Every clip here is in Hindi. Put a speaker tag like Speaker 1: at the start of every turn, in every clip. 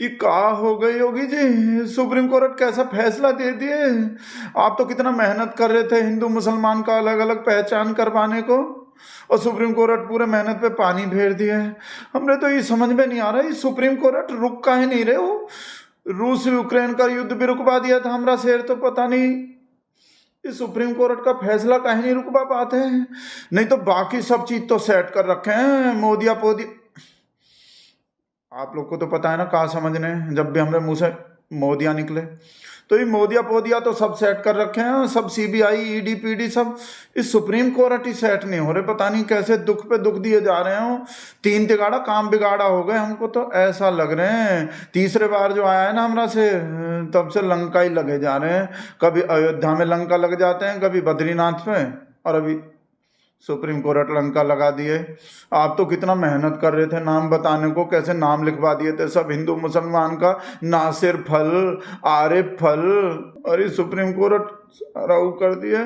Speaker 1: ये का हो गई योगी जी, सुप्रीम कोर्ट कैसा फैसला दे दिए। आप तो कितना मेहनत कर रहे थे हिंदू मुसलमान का अलग अलग पहचान करवाने को, और सुप्रीम कोर्ट पूरे मेहनत पे पानी फेर दिया है। हमने तो ये समझ में नहीं आ रहा, ये सुप्रीम कोर्ट रुक काहे नहीं रहे हो। रूस यूक्रेन का युद्ध भी रुकवा दिया था हमारा शेर, तो पता नहीं ये सुप्रीम कोर्ट का फैसला काहे नहीं रुकवा पाते हैं। नहीं तो बाकी सब चीज तो सेट कर रखे हैं मोदिया पोदी। आप लोग को तो पता है ना, कहाँ समझने जब भी हमारे मुंह से मोदिया निकले, तो ये मोदिया पोदिया तो सब सेट कर रखे हैं, सब सीबीआई ईडी पीडी सब। इस सुप्रीम कोर्ट ही सेट नहीं हो रहे, पता नहीं कैसे दुख पे दुख दिए जा रहे हो। तीन तिगाड़ा काम बिगाड़ा हो गए, हमको तो ऐसा लग रहे हैं तीसरे बार जो आया है ना हमरा से, तब से लंका ही लगे जा रहे हैं। कभी अयोध्या में लंका लग जाते हैं, कभी बद्रीनाथ में, और अभी सुप्रीम कोर्ट लंका लगा दिए। आप तो कितना मेहनत कर रहे थे नाम बताने को, कैसे नाम लिखवा दिए थे सब हिंदू मुसलमान का, नासिर फल, आरिफ फल, और ये सुप्रीम कोर्ट सारा वो कर दिए।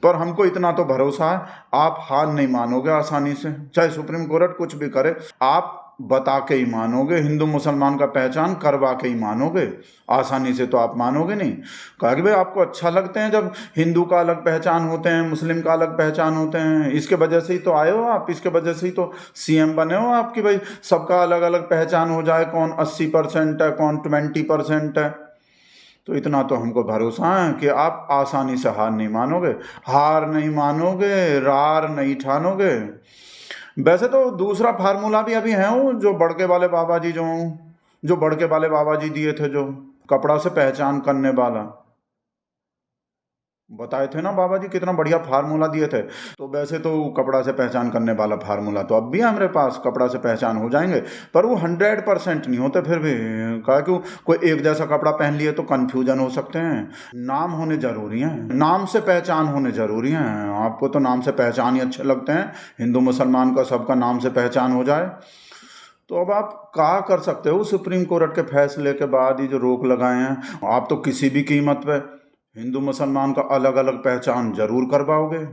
Speaker 1: पर हमको इतना तो भरोसा है, आप हार नहीं मानोगे आसानी से, चाहे सुप्रीम कोर्ट कुछ भी करे, आप बता के ही मानोगे, हिंदू मुसलमान का पहचान करवा के ही मानोगे। आसानी से तो आप मानोगे नहीं। कहा कि भाई आपको अच्छा लगते हैं जब हिंदू का अलग पहचान होते हैं, मुस्लिम का अलग पहचान होते हैं, इसके वजह से ही तो आए हो आप, इसके वजह से ही तो सीएम बने हो आपकी, भाई सबका अलग अलग पहचान हो जाए, कौन 80% है, कौन 20% है। तो इतना तो हमको भरोसा है कि आप आसानी से हार नहीं मानोगे, हार नहीं मानोगे, रार नहीं ठानोगे। वैसे तो दूसरा फार्मूला भी अभी है वो, जो बड़के वाले बाबा जी जो बड़के वाले बाबा जी दिए थे, जो कपड़ा से पहचान करने वाला बताए थे ना बाबा जी, कितना बढ़िया फार्मूला दिए थे। तो वैसे तो कपड़ा से पहचान करने वाला फार्मूला तो अब भी है हमारे पास, कपड़ा से पहचान हो जाएंगे, पर वो 100% नहीं होते फिर भी। कहा क्यों, कोई एक जैसा कपड़ा पहन लिए तो कन्फ्यूजन हो सकते हैं। नाम होने जरूरी है, नाम से पहचान होने जरूरी है। आपको तो नाम से पहचान ही अच्छे लगते हैं, हिंदू मुसलमान का सबका नाम से पहचान हो जाए। तो अब आप क्या कर सकते हो, सुप्रीम कोर्ट के फैसले के बाद ये जो रोक लगाए हैं, आप तो किसी भी कीमत पे हिंदू मुसलमान का अलग अलग पहचान जरूर करवाओगे।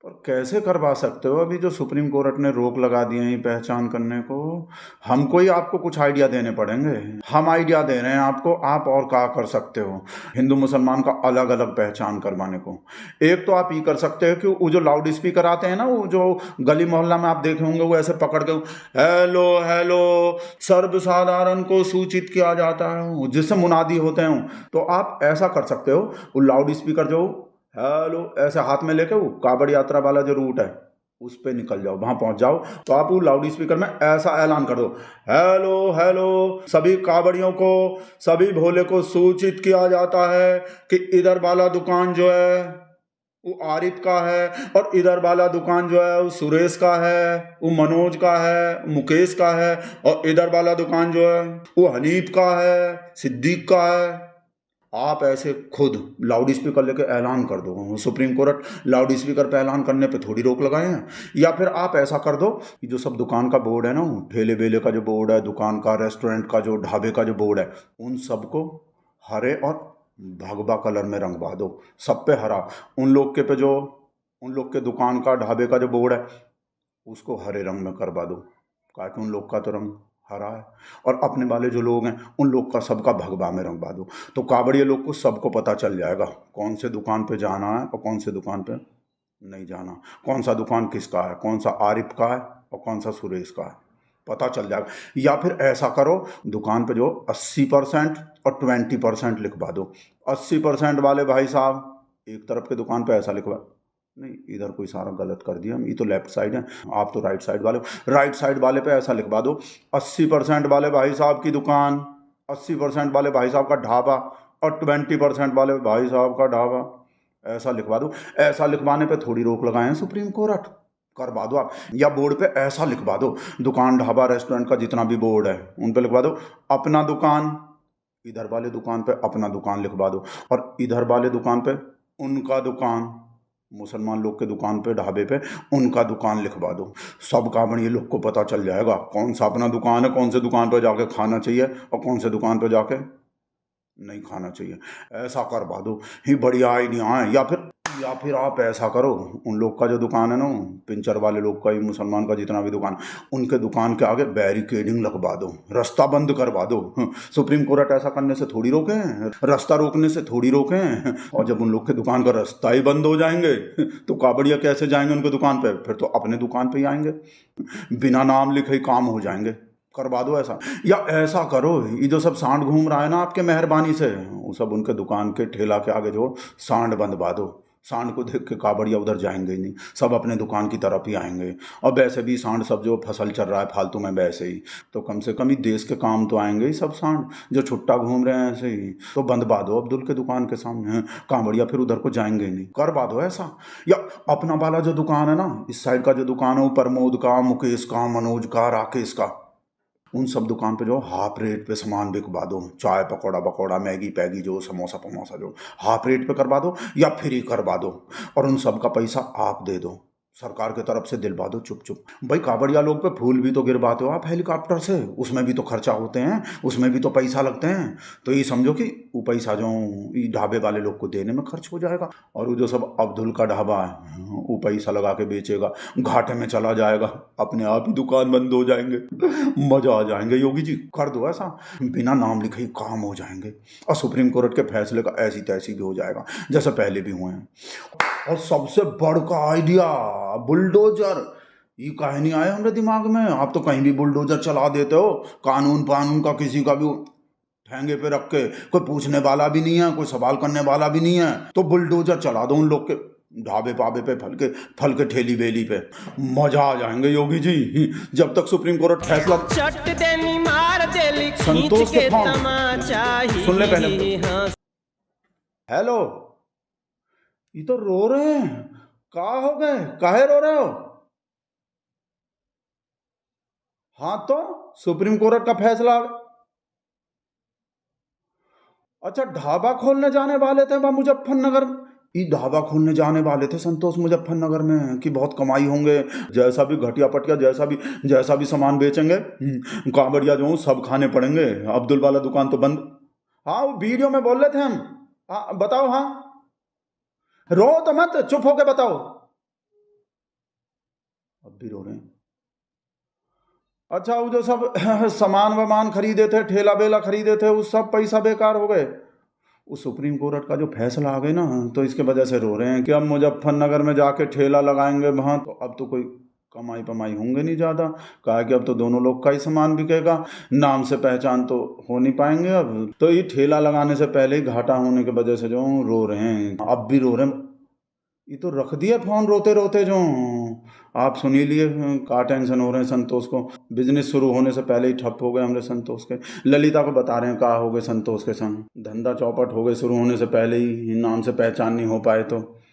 Speaker 1: पर कैसे करवा सकते हो, अभी जो सुप्रीम कोर्ट ने रोक लगा दी है ये पहचान करने को, हमको ही आपको कुछ आइडिया देने पड़ेंगे। हम आइडिया दे रहे हैं आपको, आप और क्या कर सकते हो हिंदू मुसलमान का अलग अलग पहचान करवाने को। एक तो आप ये कर सकते हो कि वो जो लाउड स्पीकर आते हैं ना, वो जो गली मोहल्ला में आप देखे होंगे, वो ऐसे पकड़ के हेलो हेलो सर्वसाधारण को सूचित किया जाता है, जिससे मुनादी होते हैं। तो आप ऐसा कर सकते हो, वो लाउड स्पीकर जो हेलो ऐसे हाथ में लेके, वो कांवड़ यात्रा वाला जो रूट है उस पे निकल जाओ, वहां पहुंच जाओ, तो आप वो लाउड स्पीकर में ऐसा ऐलान कर दो, हेलो हेलो सभी कांवड़ियों को, सभी भोले को सूचित किया जाता है कि इधर वाला दुकान जो है वो आरिफ का है, और इधर वाला दुकान जो है वो सुरेश का है, वो मनोज का है, मुकेश का है, और इधर वाला दुकान जो है वो हनीफ का है, सिद्दीक का है। आप ऐसे खुद लाउड स्पीकर लेके ऐलान कर दो। सुप्रीम कोर्ट लाउड स्पीकर पे ऐलान करने पे थोड़ी रोक लगाए हैं। या फिर आप ऐसा कर दो कि जो सब दुकान का बोर्ड है ना, ठेले बेले का जो बोर्ड है, दुकान का, रेस्टोरेंट का, जो ढाबे का जो बोर्ड है, उन सबको हरे और भगवा कलर में रंगवा दो, सब पे हरा। उन लोग के पे जो उन लोग के दुकान का, ढाबे का जो बोर्ड है उसको हरे रंग में करवा दो, ताकि उन लोग का तो रंग हरा है, और अपने वाले जो लोग हैं उन लोग का सबका भगवा में रंगवा दो। तो कांवड़िए लोग को सबको पता चल जाएगा कौन से दुकान पे जाना है और कौन से दुकान पे नहीं जाना, कौन सा दुकान किसका है, कौन सा आरिफ का है और कौन सा सुरेश का है, पता चल जाएगा। या फिर ऐसा करो, दुकान पे जो 80% और 20% लिखवा दो। 80% वाले भाई साहब एक तरफ के दुकान पे ऐसा लिखवा, नहीं इधर कोई सारा गलत कर दिया, ये तो लेफ्ट साइड है, आप तो राइट साइड वाले, राइट साइड वाले पे ऐसा लिखवा दो, 80% वाले भाई साहब की दुकान, 80% वाले भाई साहब का ढाबा, और 20% वाले भाई साहब का ढाबा, ऐसा लिखवा दो। ऐसा लिखवाने पे थोड़ी रोक लगाए सुप्रीम कोर्ट, करवा दो आप। या बोर्ड पे ऐसा लिखवा दो, दुकान, ढाबा, रेस्टोरेंट का जितना भी बोर्ड है उन पे लिखवा दो, अपना दुकान, इधर वाले दुकान पे अपना दुकान लिखवा दो, और इधर वाले दुकान पे उनका दुकान, मुसलमान लोग के दुकान पे, ढाबे पे उनका दुकान लिखवा दो। सब कांवड़िए लोग को पता चल जाएगा कौन सा अपना दुकान है, कौन से दुकान पे जाके खाना चाहिए और कौन से दुकान पे जाके नहीं खाना चाहिए। ऐसा करवा दो, ही बढ़िया आइडिया है। या फिर या फिर आप ऐसा करो, उन लोग का जो दुकान है ना, पिंचर वाले लोग का, ही मुसलमान का जितना भी दुकान, उनके दुकान के आगे बैरिकेडिंग लगवा दो, रास्ता बंद करवा दो। सुप्रीम कोर्ट ऐसा करने से थोड़ी रोके, रास्ता रोकने से थोड़ी रोके। और जब उन लोग के दुकान का रास्ता ही बंद हो जाएंगे तो कावड़िया कैसे जाएंगे उनके दुकान पे? फिर तो अपने दुकान पे ही आएंगे, बिना नाम लिखे ही काम हो जाएंगे। करवा दो ऐसा। या ऐसा करो, ये जो सब सांड घूम रहा है ना आपके मेहरबानी से, वो सब उनके दुकान के ठेला के आगे जो सांड बंधवा दो। सांड को देख के कावड़िया उधर जाएंगे ही नहीं, सब अपने दुकान की तरफ ही आएंगे। और वैसे भी सांड सब जो फसल चल रहा है फालतू में वैसे ही, तो कम से कम ही देश के काम तो आएंगे ही सब सांड जो छुट्टा घूम रहे हैं ऐसे ही। तो बंधवा दो अब्दुल के दुकान के सामने, कावड़िया फिर उधर को जाएंगे ही नहीं। करवा दो ऐसा। या अपना वाला जो दुकान है ना, इस साइड का जो दुकान है, वो प्रमोद का, मुकेश का, मनोज का, राकेश का, उन सब दुकान पे जो हाफ रेट पे सामान बिकवा दो। चाय पकौड़ा बकौड़ा, मैगी पैगी, जो समोसा पमोसा जो हाफ रेट पे करवा दो या फ्री करवा दो। और उन सब का पैसा आप दे दो, सरकार की तरफ से दिलवा दो चुप चुप। भाई कावड़िया लोग पे फूल भी तो गिरवाते हो आप हेलीकॉप्टर से, उसमें भी तो खर्चा होते हैं, उसमें भी तो पैसा लगते हैं। तो ये समझो कि वो पैसा जो ये ढाबे वाले लोग को देने में खर्च हो जाएगा। और वो जो सब अब्दुल का ढाबा है, वो पैसा लगा के बेचेगा, घाटे में चला जाएगा, अपने आप ही दुकान बंद हो जाएंगे। मजा आ जाएंगे योगी जी। कर दो ऐसा, बिना नाम लिखे ही काम हो जाएंगे। और सुप्रीम कोर्ट के फैसले का ऐसी तैसी भी हो जाएगा जैसे पहले भी हुए हैं। और सबसे बड़का आइडिया, बुलडोजर। ये काहे नहीं आया हमारे दिमाग में? आप तो कहीं भी बुलडोजर चला देते हो, कानून पानून का किसी का भी ठेंगे पे रख के, कोई पूछने वाला भी नहीं है, कोई सवाल करने वाला भी नहीं है, तो बुलडोजर चला दो उन लोग के ढाबे पाबे पे, फल के ठेली बेली पे। मजा आ जाएंगे योगी जी। जब तक सुप्रीम कोर्ट फैसला संतोष के फोन सुन ले पहले। हेलो, ये तो रो रहे हैं, का हो गए, काहे रो रहे हो? हाँ तो सुप्रीम कोर्ट का फैसला। अच्छा, ढाबा खोलने जाने वाले थे वह मुजफ्फरनगर, ये ढाबा खोलने जाने वाले थे संतोष मुजफ्फरनगर में कि बहुत कमाई होंगे, जैसा भी घटिया पटिया जैसा भी सामान बेचेंगे, कांवड़िया जो सब खाने पड़ेंगे। अब्दुल वाला दुकान तो बंद। हाँ, वो वीडियो में बोल रहे थे हम। हाँ बताओ। हाँ, रो तो मत, चुप होके बताओ। अब भी रो रहे हैं। अच्छा, वो जो सब सामान वामान खरीदे थे, ठेला बेला खरीदे थे, वो सब पैसा बेकार हो गए। उस सुप्रीम कोर्ट का जो फैसला आ गया ना, तो इसके वजह से रो रहे हैं कि अब मुजफ्फरनगर में जाके ठेला लगाएंगे वहाँ, तो अब तो कोई कमाई पमाई होंगे नहीं ज़्यादा। कहा कि अब तो दोनों लोग का ही सामान बिकेगा, नाम से पहचान तो हो नहीं पाएंगे अब। तो ये ठेला लगाने से पहले ही घाटा होने की वजह से जो रो रहे हैं, अब भी रो रहे हैं। ये तो रख दिया फोन रोते रोते जो। आप सुन ही लिए का टेंशन हो रहे हैं संतोष को। बिजनेस शुरू होने से पहले ही ठप हो गए हमारे संतोष के। ललिता को बता रहे हैं का हो गए संतोष के संग, धंधा चौपट हो गए शुरू होने से पहले ही, नाम से पहचान नहीं हो पाए तो।